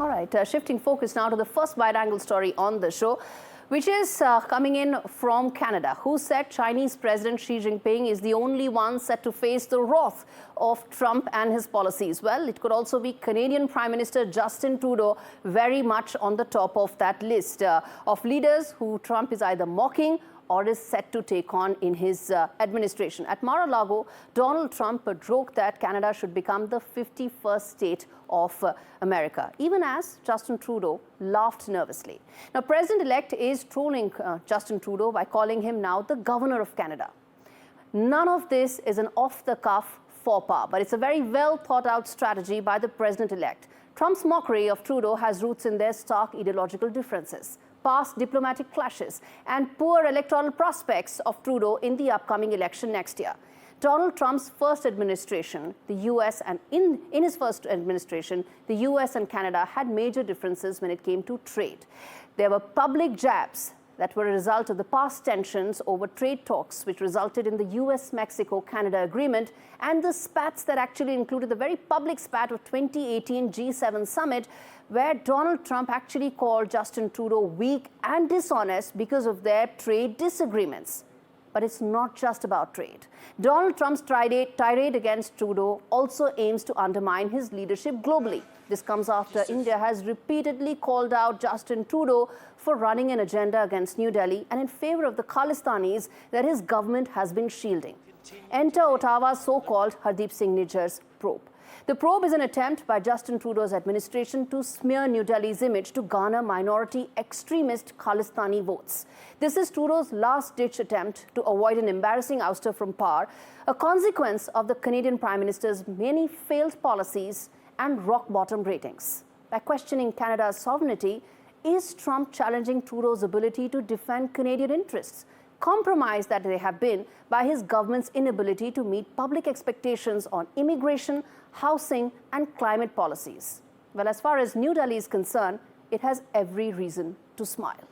All right, shifting focus now to the first wide-angle story on the show, which is coming in from Canada, who said Chinese President Xi Jinping is the only one set to face the wrath of Trump and his policies. Well, it could also be Canadian Prime Minister Justin Trudeau very much on the top of that list of leaders who Trump is either mocking or is set to take on in his administration. At Lago, Donald Trump joked that Canada should become the 51st state of America, even as Justin Trudeau laughed nervously. Now, President-elect is trolling Justin Trudeau by calling him now the Governor of Canada. None of this is an off-the-cuff faux pas, but it's a very well-thought-out strategy by the President-elect. Trump's mockery of Trudeau has roots in their stark ideological differences, past diplomatic clashes, and poor electoral prospects of Trudeau in the upcoming election next year. Donald Trump's first administration, the US, and in his first administration, the US and Canada had major differences when it came to trade. There were public jabs that were a result of the past tensions over trade talks, which resulted in the US-Mexico-Canada agreement, and the spats that actually included the very public spat of 2018 G7 summit, where Donald Trump actually called Justin Trudeau weak and dishonest because of their trade disagreements. But it's not just about trade. Donald Trump's tirade against Trudeau also aims to undermine his leadership globally. This comes after India has repeatedly called out Justin Trudeau for running an agenda against New Delhi and in favor of the Khalistanis that his government has been shielding. Enter Ottawa's so-called Hardeep Singh Nijjar's probe. The probe is an attempt by Justin Trudeau's administration to smear New Delhi's image to garner minority extremist Khalistani votes. This is Trudeau's last-ditch attempt to avoid an embarrassing ouster from power, a consequence of the Canadian Prime Minister's many failed policies and rock-bottom ratings. By questioning Canada's sovereignty, is Trump challenging Trudeau's ability to defend Canadian interests, compromised that they have been by his government's inability to meet public expectations on immigration, housing, and climate policies? Well, as far as New Delhi is concerned, it has every reason to smile.